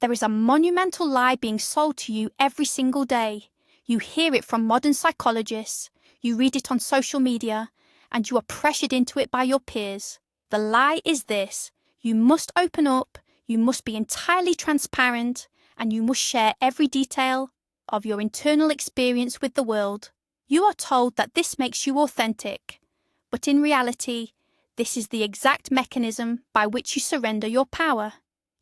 There is a monumental lie being sold to you every single day. You hear it from modern psychologists, you read it on social media, and you are pressured into it by your peers. The lie is this: you must open up, you must be entirely transparent, and you must share every detail of your internal experience with the world. You are told that this makes you authentic, but in reality, this is the exact mechanism by which you surrender your power.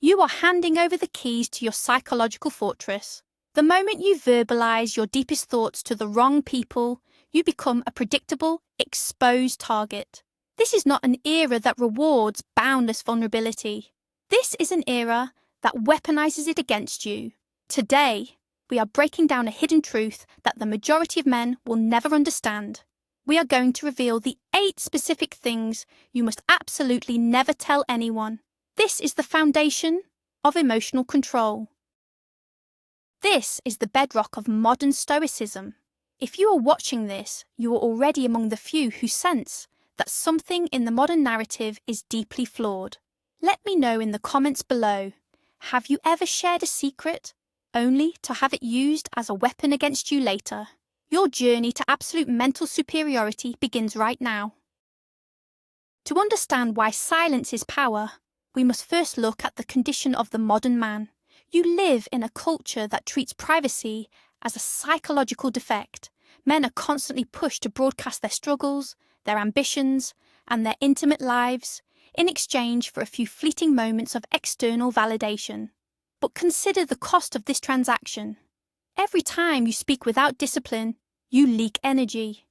You are handing over the keys to your psychological fortress. The moment you verbalize your deepest thoughts to the wrong people, you become a predictable, exposed target. This is not an era that rewards boundless vulnerability. This is an era that weaponizes it against you. Today, we are breaking down a hidden truth that the majority of men will never understand. We are going to reveal the 8 specific things you must absolutely never tell anyone. This is the foundation of emotional control. This is the bedrock of modern Stoicism. If you are watching this, you are already among the few who sense that something in the modern narrative is deeply flawed. Let me know in the comments below. Have you ever shared a secret only to have it used as a weapon against you later? Your journey to absolute mental superiority begins right now. To understand why silence is power, we must first look at the condition of the modern man. You live in a culture that treats privacy as a psychological defect. Men are constantly pushed to broadcast their struggles, their ambitions, and their intimate lives in exchange for a few fleeting moments of external validation. But consider the cost of this transaction. Every time you speak without discipline, you leak energy.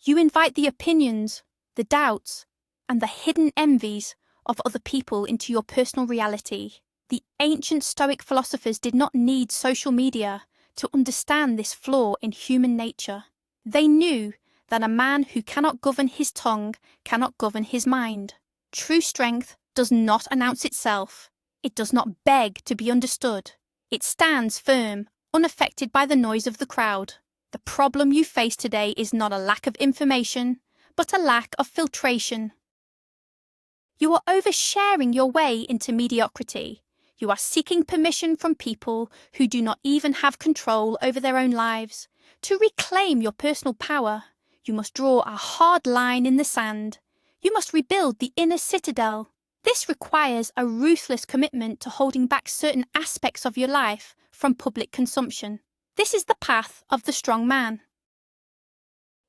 You invite the opinions, the doubts, and the hidden envies of other people into your personal reality. The ancient Stoic philosophers did not need social media to understand this flaw in human nature. They knew that a man who cannot govern his tongue cannot govern his mind. True strength does not announce itself. It does not beg to be understood. It stands firm, unaffected by the noise of the crowd. The problem you face today is not a lack of information, but a lack of filtration. You are oversharing your way into mediocrity. You are seeking permission from people who do not even have control over their own lives. To reclaim your personal power, you must draw a hard line in the sand. You must rebuild the inner citadel. This requires a ruthless commitment to holding back certain aspects of your life from public consumption. This is the path of the strong man.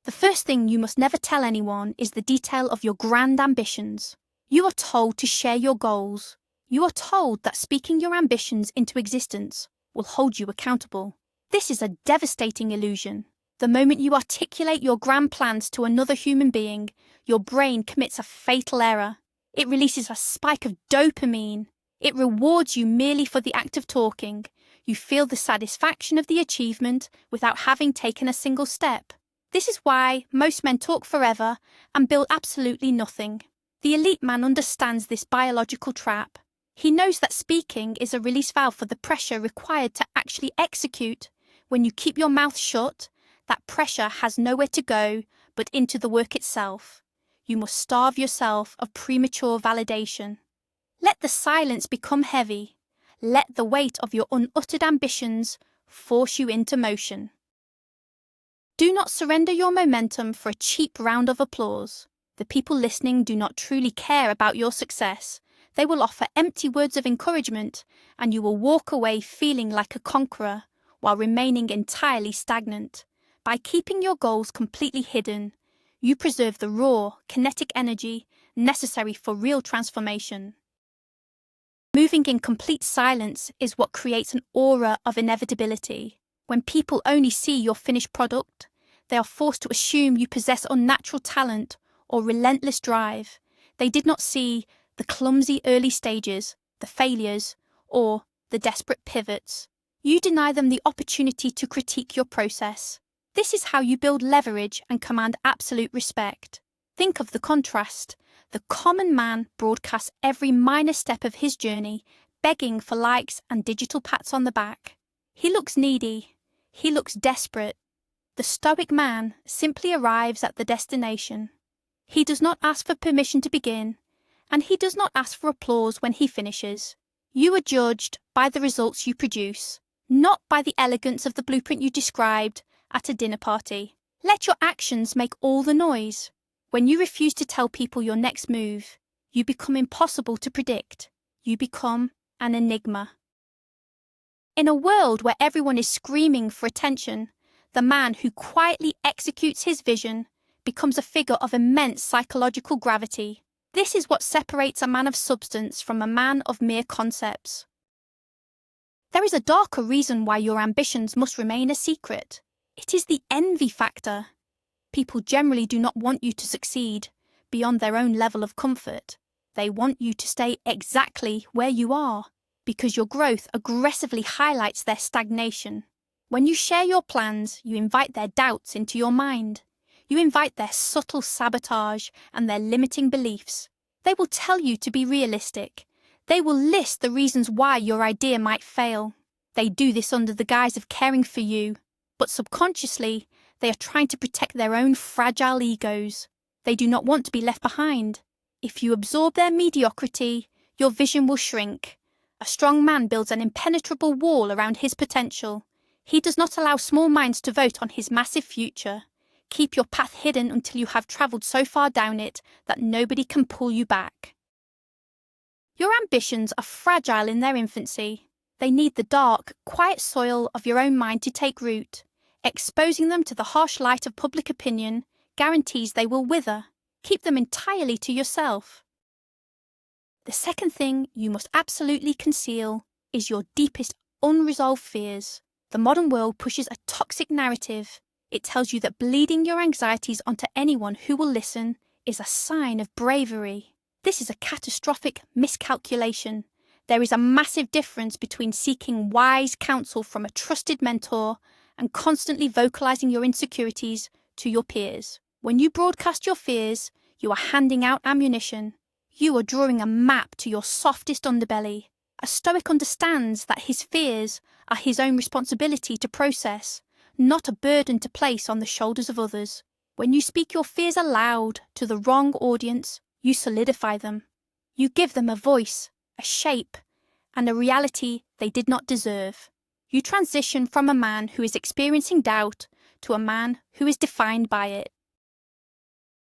The first thing you must never tell anyone is the detail of your grand ambitions. You are told to share your goals. You are told that speaking your ambitions into existence will hold you accountable. This is a devastating illusion. The moment you articulate your grand plans to another human being, your brain commits a fatal error. It releases a spike of dopamine. It rewards you merely for the act of talking. You feel the satisfaction of the achievement without having taken a single step. This is why most men talk forever and build absolutely nothing. The elite man understands this biological trap. He knows that speaking is a release valve for the pressure required to actually execute. When you keep your mouth shut, that pressure has nowhere to go but into the work itself. You must starve yourself of premature validation. Let the silence become heavy. Let the weight of your unuttered ambitions force you into motion. Do not surrender your momentum for a cheap round of applause. The people listening do not truly care about your success. They will offer empty words of encouragement, and you will walk away feeling like a conqueror while remaining entirely stagnant. By keeping your goals completely hidden, you preserve the raw, kinetic energy necessary for real transformation. Moving in complete silence is what creates an aura of inevitability. When people only see your finished product, they are forced to assume you possess unnatural talent or relentless drive. They did not see the clumsy early stages, the failures, or the desperate pivots. You deny them the opportunity to critique your process. This is how you build leverage and command absolute respect. Think of the contrast. The common man broadcasts every minor step of his journey, begging for likes and digital pats on the back. He looks needy. He looks desperate. The Stoic man simply arrives at the destination. He does not ask for permission to begin, and he does not ask for applause when he finishes. You are judged by the results you produce, not by the elegance of the blueprint you described at a dinner party. Let your actions make all the noise. When you refuse to tell people your next move, you become impossible to predict. You become an enigma. In a world where everyone is screaming for attention, the man who quietly executes his vision becomes a figure of immense psychological gravity. This is what separates a man of substance from a man of mere concepts. There is a darker reason why your ambitions must remain a secret. It is the envy factor. People generally do not want you to succeed beyond their own level of comfort. They want you to stay exactly where you are, because your growth aggressively highlights their stagnation. When you share your plans, you invite their doubts into your mind. You invite their subtle sabotage and their limiting beliefs. They will tell you to be realistic. They will list the reasons why your idea might fail. They do this under the guise of caring for you, but subconsciously, they are trying to protect their own fragile egos. They do not want to be left behind. If you absorb their mediocrity, your vision will shrink. A strong man builds an impenetrable wall around his potential. He does not allow small minds to vote on his massive future. Keep your path hidden until you have travelled so far down it that nobody can pull you back. Your ambitions are fragile in their infancy. They need the dark, quiet soil of your own mind to take root. Exposing them to the harsh light of public opinion guarantees they will wither. Keep them entirely to yourself. The second thing you must absolutely conceal is your deepest unresolved fears. The modern world pushes a toxic narrative. It tells you that bleeding your anxieties onto anyone who will listen is a sign of bravery. This is a catastrophic miscalculation. There is a massive difference between seeking wise counsel from a trusted mentor and constantly vocalizing your insecurities to your peers. When you broadcast your fears, you are handing out ammunition. You are drawing a map to your softest underbelly. A Stoic understands that his fears are his own responsibility to process, not a burden to place on the shoulders of others. When you speak your fears aloud to the wrong audience, you solidify them. You give them a voice, a shape, and a reality they did not deserve. You transition from a man who is experiencing doubt to a man who is defined by it.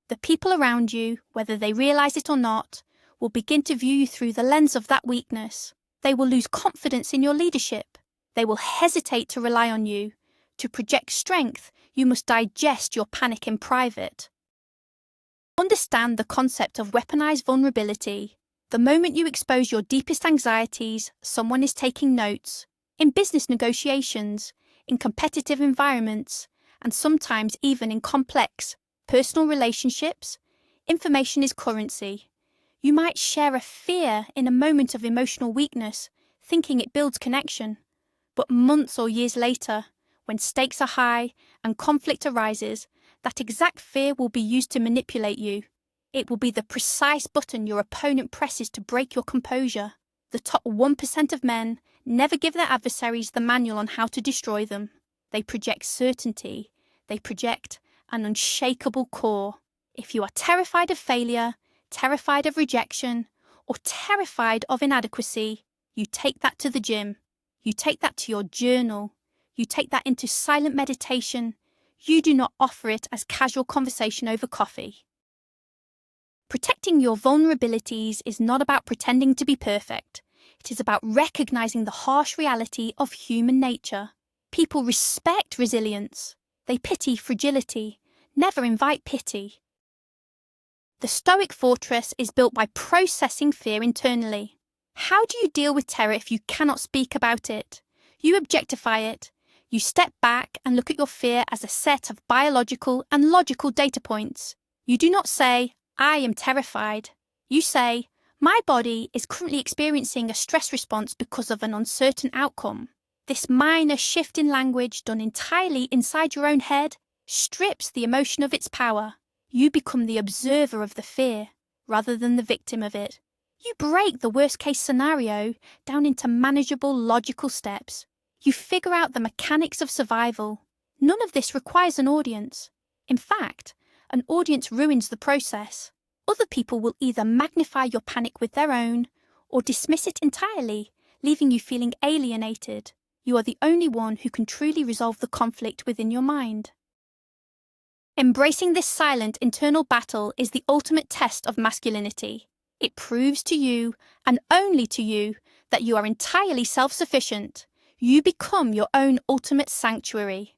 The people around you, whether they realize it or not, will begin to view you through the lens of that weakness. They will lose confidence in your leadership. They will hesitate to rely on you. To project strength, you must digest your panic in private. Understand the concept of weaponized vulnerability. The moment you expose your deepest anxieties, someone is taking notes. In business negotiations, in competitive environments, and sometimes even in complex personal relationships, information is currency. You might share a fear in a moment of emotional weakness, thinking it builds connection. But months or years later, when stakes are high and conflict arises, that exact fear will be used to manipulate you. It will be the precise button your opponent presses to break your composure. The top 1% of men never give their adversaries the manual on how to destroy them. They project certainty. They project an unshakable core. If you are terrified of failure, terrified of rejection, or terrified of inadequacy, you take that to the gym. You take that to your journal. You take that into silent meditation. You do not offer it as casual conversation over coffee. Protecting your vulnerabilities is not about pretending to be perfect. It is about recognizing the harsh reality of human nature. People respect resilience. They pity fragility, never invite pity. The Stoic fortress is built by processing fear internally. How do you deal with terror if you cannot speak about it? You objectify it. You step back and look at your fear as a set of biological and logical data points. You do not say, I am terrified. You say, my body is currently experiencing a stress response because of an uncertain outcome. This minor shift in language done entirely inside your own head strips the emotion of its power. You become the observer of the fear rather than the victim of it. You break the worst-case scenario down into manageable, logical steps. You figure out the mechanics of survival. None of this requires an audience. In fact, an audience ruins the process. Other people will either magnify your panic with their own, or dismiss it entirely, leaving you feeling alienated. You are the only one who can truly resolve the conflict within your mind. Embracing this silent internal battle is the ultimate test of masculinity. It proves to you, and only to you, that you are entirely self-sufficient. You become your own ultimate sanctuary.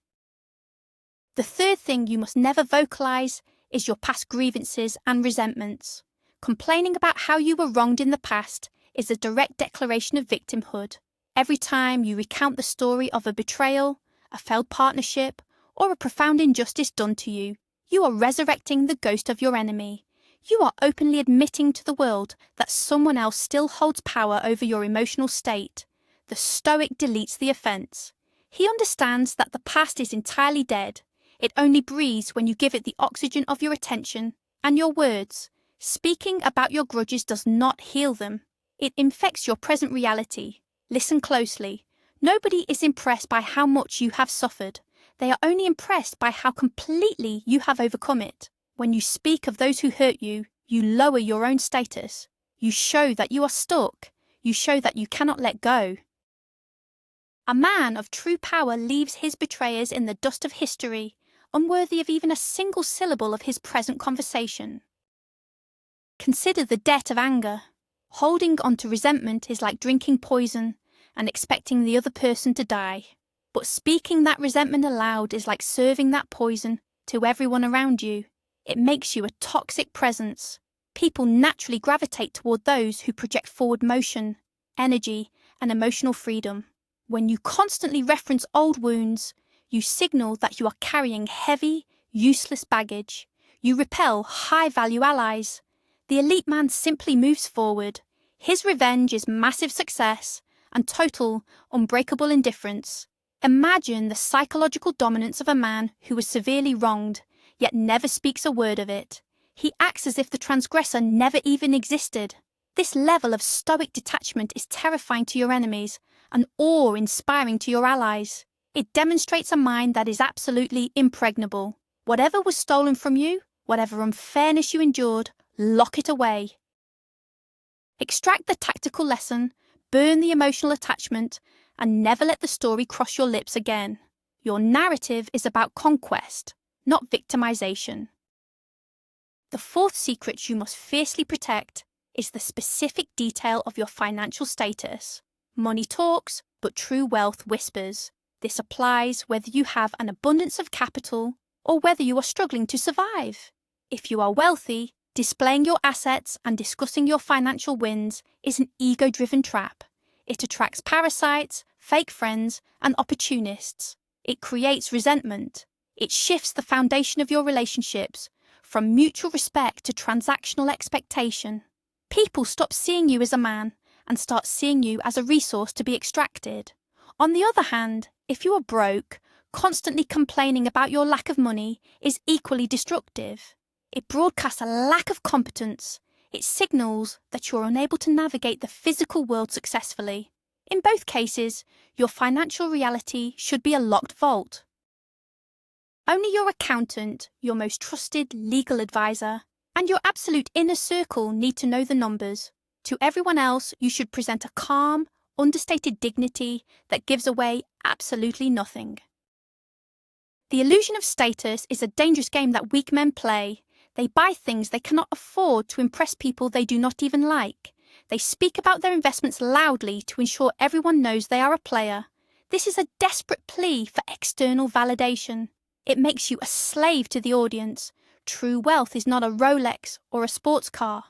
The third thing you must never vocalize is your past grievances and resentments. Complaining about how you were wronged in the past is a direct declaration of victimhood. Every time you recount the story of a betrayal, a failed partnership, or a profound injustice done to you, you are resurrecting the ghost of your enemy. You are openly admitting to the world that someone else still holds power over your emotional state. The Stoic deletes the offense. He understands that the past is entirely dead. It only breathes when you give it the oxygen of your attention and your words. Speaking about your grudges does not heal them. It infects your present reality. Listen closely. Nobody is impressed by how much you have suffered. They are only impressed by how completely you have overcome it. When you speak of those who hurt you, you lower your own status. You show that you are stuck. You show that you cannot let go. A man of true power leaves his betrayers in the dust of history, unworthy of even a single syllable of his present conversation. Consider the debt of anger. Holding on to resentment is like drinking poison and expecting the other person to die. But speaking that resentment aloud is like serving that poison to everyone around you. It makes you a toxic presence. People naturally gravitate toward those who project forward motion, energy, and emotional freedom. When you constantly reference old wounds, you signal that you are carrying heavy, useless baggage. You repel high-value allies. The elite man simply moves forward. His revenge is massive success and total, unbreakable indifference. Imagine the psychological dominance of a man who was severely wronged, yet never speaks a word of it. He acts as if the transgressor never even existed. This level of stoic detachment is terrifying to your enemies and awe-inspiring to your allies. It demonstrates a mind that is absolutely impregnable. Whatever was stolen from you, whatever unfairness you endured, lock it away. Extract the tactical lesson, burn the emotional attachment, and never let the story cross your lips again. Your narrative is about conquest, not victimization. The fourth secret you must fiercely protect is the specific detail of your financial status. Money talks, but true wealth whispers. This applies whether you have an abundance of capital or whether you are struggling to survive. If you are wealthy, displaying your assets and discussing your financial wins is an ego-driven trap. It attracts parasites, fake friends, and opportunists. It creates resentment. It shifts the foundation of your relationships from mutual respect to transactional expectation. People stop seeing you as a man and start seeing you as a resource to be extracted. On the other hand, if you are broke, constantly complaining about your lack of money is equally destructive. It broadcasts a lack of competence. It signals that you are unable to navigate the physical world successfully. In both cases, your financial reality should be a locked vault. Only your accountant, your most trusted legal advisor, and your absolute inner circle need to know the numbers. To everyone else, you should present a calm, understated dignity that gives away absolutely nothing. The illusion of status is a dangerous game that weak men play. They buy things they cannot afford to impress people they do not even like. They speak about their investments loudly to ensure everyone knows they are a player. This is a desperate plea for external validation. It makes you a slave to the audience. True wealth is not a Rolex or a sports car.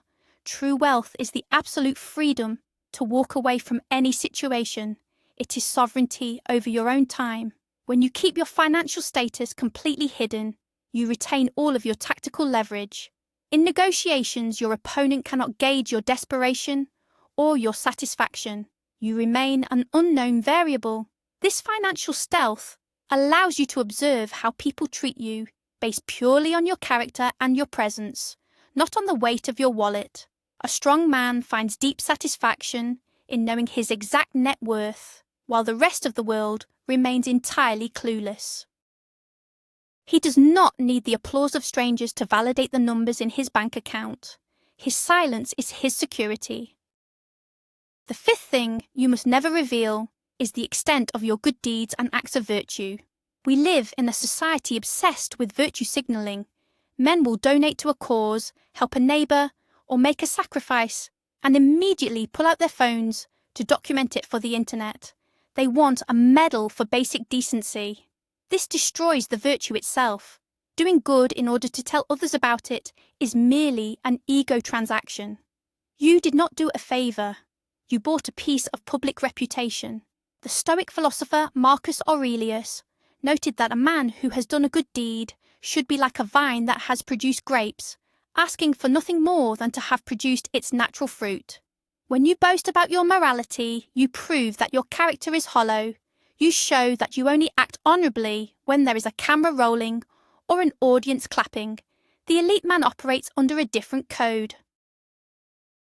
True wealth is the absolute freedom to walk away from any situation. It is sovereignty over your own time. When you keep your financial status completely hidden, you retain all of your tactical leverage. In negotiations, your opponent cannot gauge your desperation or your satisfaction. You remain an unknown variable. This financial stealth allows you to observe how people treat you, based purely on your character and your presence, not on the weight of your wallet. A strong man finds deep satisfaction in knowing his exact net worth, while the rest of the world remains entirely clueless. He does not need the applause of strangers to validate the numbers in his bank account. His silence is his security. The fifth thing you must never reveal is the extent of your good deeds and acts of virtue. We live in a society obsessed with virtue signalling. Men will donate to a cause, help a neighbour, or make a sacrifice, and immediately pull out their phones to document it for the internet. They want a medal for basic decency. This destroys the virtue itself. Doing good in order to tell others about it is merely an ego transaction. You did not do a favour. You bought a piece of public reputation. The Stoic philosopher Marcus Aurelius noted that a man who has done a good deed should be like a vine that has produced grapes, asking for nothing more than to have produced its natural fruit. When you boast about your morality, you prove that your character is hollow. You show that you only act honourably when there is a camera rolling or an audience clapping. The elite man operates under a different code.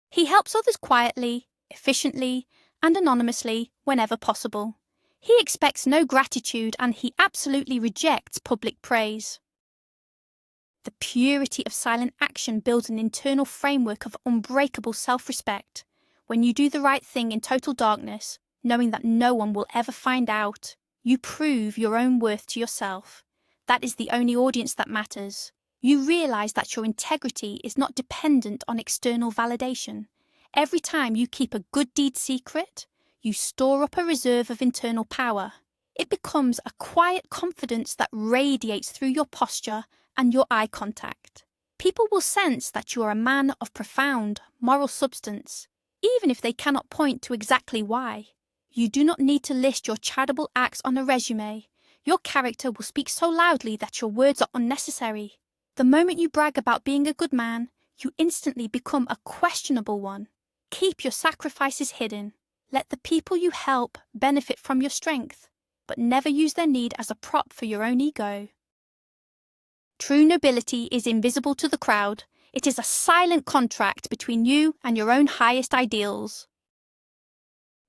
He helps others quietly, efficiently, and anonymously whenever possible. He expects no gratitude and he absolutely rejects public praise. The purity of silent action builds an internal framework of unbreakable self-respect. When you do the right thing in total darkness, knowing that no one will ever find out, you prove your own worth to yourself. That is the only audience that matters. You realize that your integrity is not dependent on external validation. Every time you keep a good deed secret, you store up a reserve of internal power. It becomes a quiet confidence that radiates through your posture and your eye contact. People will sense that you are a man of profound moral substance, even if they cannot point to exactly why. You do not need to list your charitable acts on a resume. Your character will speak so loudly that your words are unnecessary. The moment you brag about being a good man, you instantly become a questionable one. Keep your sacrifices hidden. Let the people you help benefit from your strength, but never use their need as a prop for your own ego. True nobility is invisible to the crowd. It is a silent contract between you and your own highest ideals.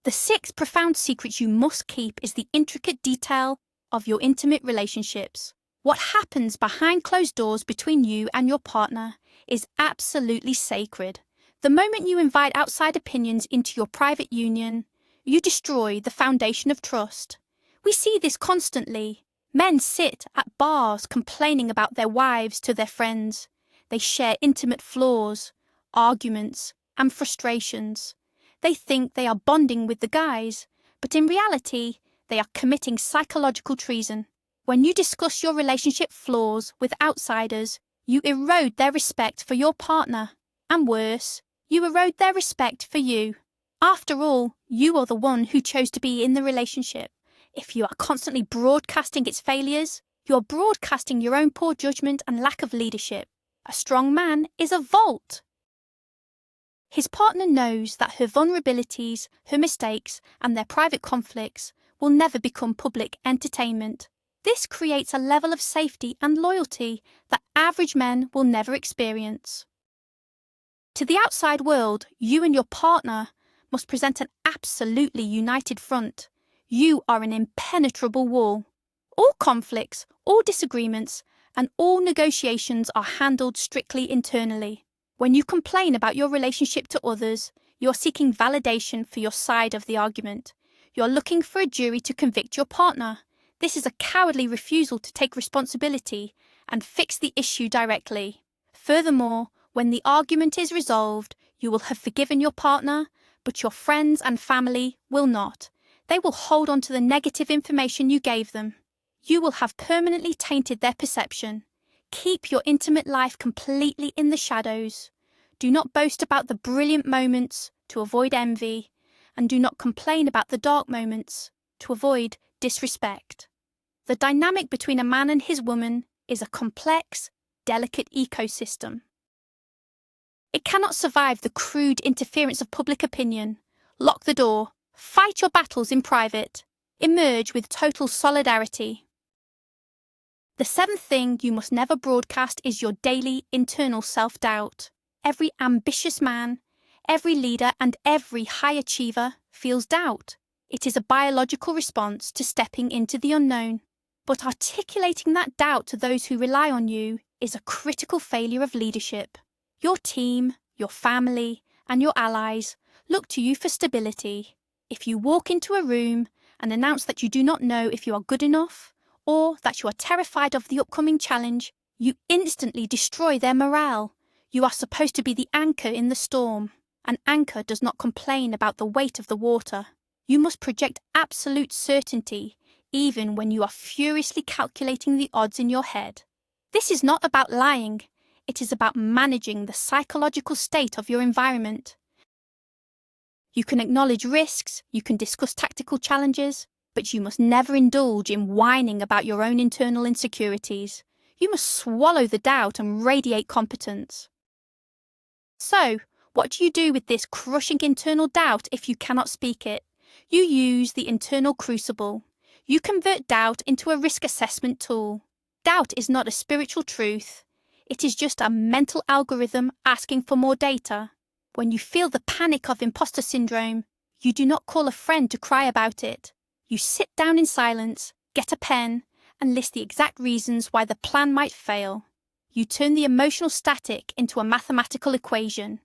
The sixth profound secret you must keep is the intricate detail of your intimate relationships. What happens behind closed doors between you and your partner is absolutely sacred. The moment you invite outside opinions into your private union, you destroy the foundation of trust. We see this constantly. Men sit at bars complaining about their wives to their friends. They share intimate flaws, arguments, and frustrations. They think they are bonding with the guys, but in reality, they are committing psychological treason. When you discuss your relationship flaws with outsiders, you erode their respect for your partner. And worse, you erode their respect for you. After all, you are the one who chose to be in the relationship. If you are constantly broadcasting its failures, you are broadcasting your own poor judgment and lack of leadership. A strong man is a vault. His partner knows that her vulnerabilities, her mistakes, and their private conflicts will never become public entertainment. This creates a level of safety and loyalty that average men will never experience. To the outside world, you and your partner must present an absolutely united front. You are an impenetrable wall. All conflicts, all disagreements, and all negotiations are handled strictly internally. When you complain about your relationship to others, you're seeking validation for your side of the argument. You're looking for a jury to convict your partner. This is a cowardly refusal to take responsibility and fix the issue directly. Furthermore, when the argument is resolved, you will have forgiven your partner, but your friends and family will not. They will hold on to the negative information you gave them. You will have permanently tainted their perception. Keep your intimate life completely in the shadows. Do not boast about the brilliant moments to avoid envy, and do not complain about the dark moments to avoid disrespect. The dynamic between a man and his woman is a complex, delicate ecosystem. It cannot survive the crude interference of public opinion. Lock the door. Fight your battles in private. Emerge with total solidarity. The seventh thing you must never broadcast is your daily internal self-doubt. Every ambitious man, every leader, and every high achiever feels doubt. It is a biological response to stepping into the unknown. But articulating that doubt to those who rely on you is a critical failure of leadership. Your team, your family, and your allies look to you for stability. If you walk into a room and announce that you do not know if you are good enough, or that you are terrified of the upcoming challenge, you instantly destroy their morale. You are supposed to be the anchor in the storm. An anchor does not complain about the weight of the water. You must project absolute certainty, even when you are furiously calculating the odds in your head. This is not about lying. It is about managing the psychological state of your environment. You can acknowledge risks, you can discuss tactical challenges, but you must never indulge in whining about your own internal insecurities. You must swallow the doubt and radiate competence. So, what do you do with this crushing internal doubt if you cannot speak it? You use the internal crucible. You convert doubt into a risk assessment tool. Doubt is not a spiritual truth. It is just a mental algorithm asking for more data. When you feel the panic of imposter syndrome, you do not call a friend to cry about it. You sit down in silence, get a pen, and list the exact reasons why the plan might fail. You turn the emotional static into a mathematical equation.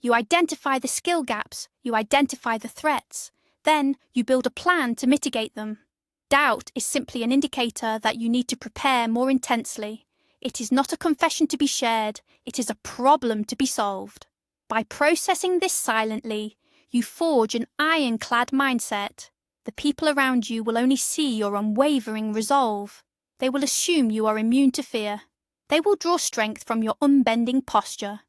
You identify the skill gaps, you identify the threats, then you build a plan to mitigate them. Doubt is simply an indicator that you need to prepare more intensely. It is not a confession to be shared, it is a problem to be solved. By processing this silently, you forge an ironclad mindset. The people around you will only see your unwavering resolve. They will assume you are immune to fear. They will draw strength from your unbending posture.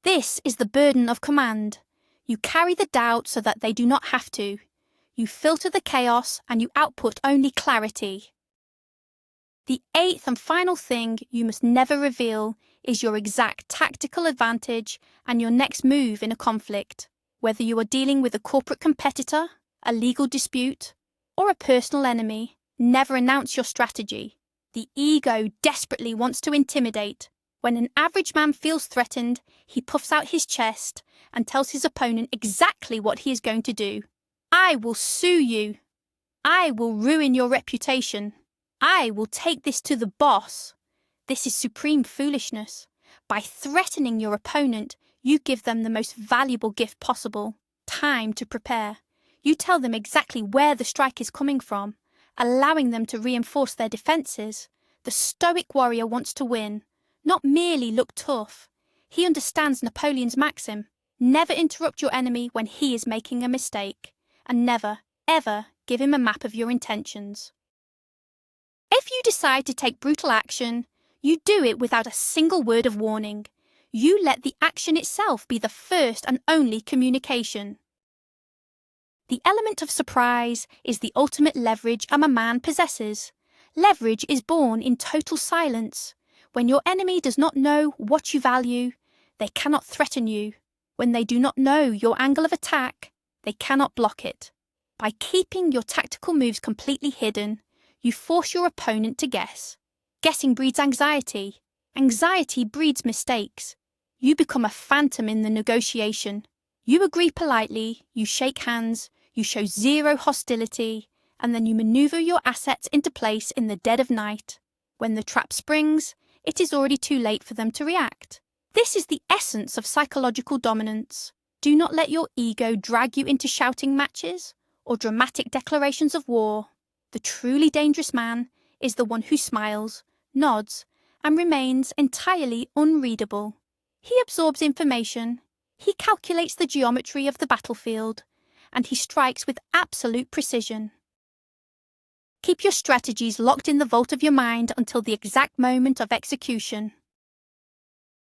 This is the burden of command. You carry the doubt so that they do not have to. You filter the chaos and you output only clarity. The eighth and final thing you must never reveal is your exact tactical advantage and your next move in a conflict. Whether you are dealing with a corporate competitor, a legal dispute, or a personal enemy, never announce your strategy. The ego desperately wants to intimidate. When an average man feels threatened, he puffs out his chest and tells his opponent exactly what he is going to do. I will sue you. I will ruin your reputation. I will take this to the boss. This is supreme foolishness. By threatening your opponent, you give them the most valuable gift possible, time to prepare. You tell them exactly where the strike is coming from, allowing them to reinforce their defenses. The Stoic warrior wants to win, not merely look tough. He understands Napoleon's maxim, never interrupt your enemy when he is making a mistake, and never, ever give him a map of your intentions. If you decide to take brutal action, you do it without a single word of warning. You let the action itself be the first and only communication. The element of surprise is the ultimate leverage a man possesses. Leverage is born in total silence. When your enemy does not know what you value, they cannot threaten you. When they do not know your angle of attack, they cannot block it. By keeping your tactical moves completely hidden, you force your opponent to guess. Guessing breeds anxiety. Anxiety breeds mistakes. You become a phantom in the negotiation. You agree politely, you shake hands, you show zero hostility, and then you maneuver your assets into place in the dead of night. When the trap springs, it is already too late for them to react. This is the essence of psychological dominance. Do not let your ego drag you into shouting matches or dramatic declarations of war. The truly dangerous man is the one who smiles, nods, and remains entirely unreadable. He absorbs information, he calculates the geometry of the battlefield, and he strikes with absolute precision. Keep your strategies locked in the vault of your mind until the exact moment of execution.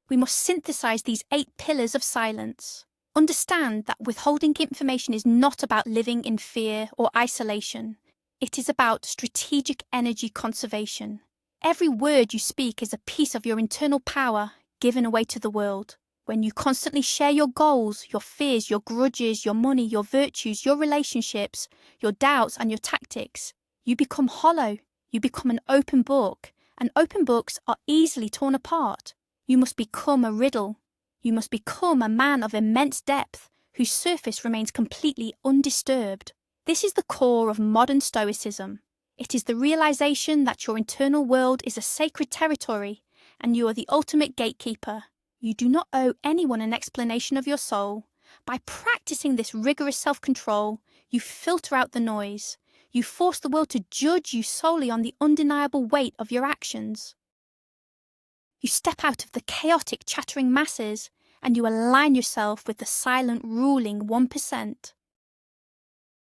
We must synthesize these 8 pillars of silence. Understand that withholding information is not about living in fear or isolation. It is about strategic energy conservation. Every word you speak is a piece of your internal power given away to the world. When you constantly share your goals, your fears, your grudges, your money, your virtues, your relationships, your doubts, and your tactics, you become hollow. You become an open book, and open books are easily torn apart. You must become a riddle. You must become a man of immense depth, whose surface remains completely undisturbed. This is the core of modern Stoicism. It is the realization that your internal world is a sacred territory, and you are the ultimate gatekeeper. You do not owe anyone an explanation of your soul. By practicing this rigorous self-control, you filter out the noise. You force the world to judge you solely on the undeniable weight of your actions. You step out of the chaotic, chattering masses, and you align yourself with the silent, ruling 1%.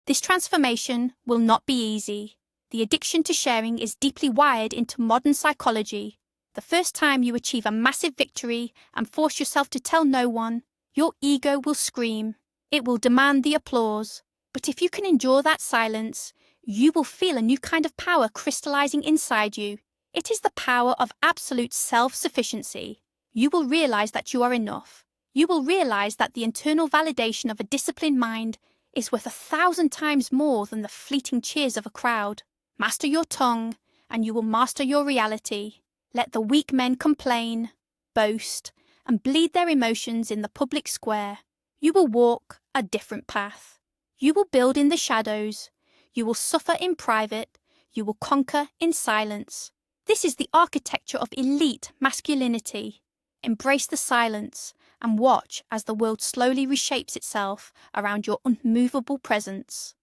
This transformation will not be easy. The addiction to sharing is deeply wired into modern psychology. The first time you achieve a massive victory and force yourself to tell no one, your ego will scream. It will demand the applause. But if you can endure that silence, you will feel a new kind of power crystallizing inside you. It is the power of absolute self-sufficiency. You will realize that you are enough. You will realize that the internal validation of a disciplined mind is worth 1,000 times more than the fleeting cheers of a crowd. Master your tongue, and you will master your reality. Let the weak men complain, boast, and bleed their emotions in the public square. You will walk a different path. You will build in the shadows. You will suffer in private. You will conquer in silence. This is the architecture of elite masculinity. Embrace the silence and watch as the world slowly reshapes itself around your unmovable presence.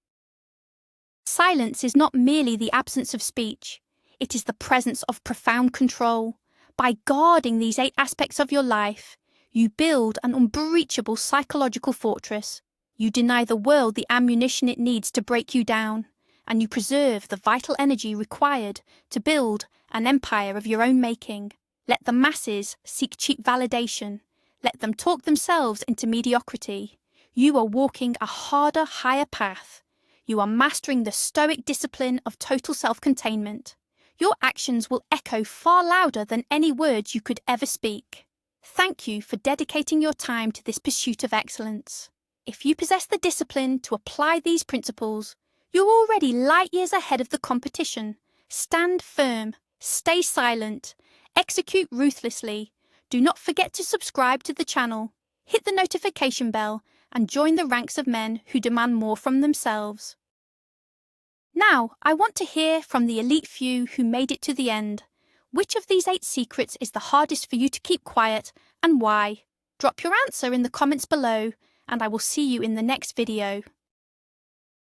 Silence is not merely the absence of speech. It is the presence of profound control. By guarding these 8 aspects of your life, you build an unbreachable psychological fortress. You deny the world the ammunition it needs to break you down, and you preserve the vital energy required to build an empire of your own making. Let the masses seek cheap validation. Let them talk themselves into mediocrity. You are walking a harder, higher path. You are mastering the Stoic discipline of total self-containment. Your actions will echo far louder than any words you could ever speak. Thank you for dedicating your time to this pursuit of excellence. If you possess the discipline to apply these principles, you're already light years ahead of the competition. Stand firm, stay silent, execute ruthlessly. Do not forget to subscribe to the channel, hit the notification bell, and join the ranks of men who demand more from themselves. Now, I want to hear from the elite few who made it to the end. Which of these 8 secrets is the hardest for you to keep quiet, and why? Drop your answer in the comments below, and I will see you in the next video.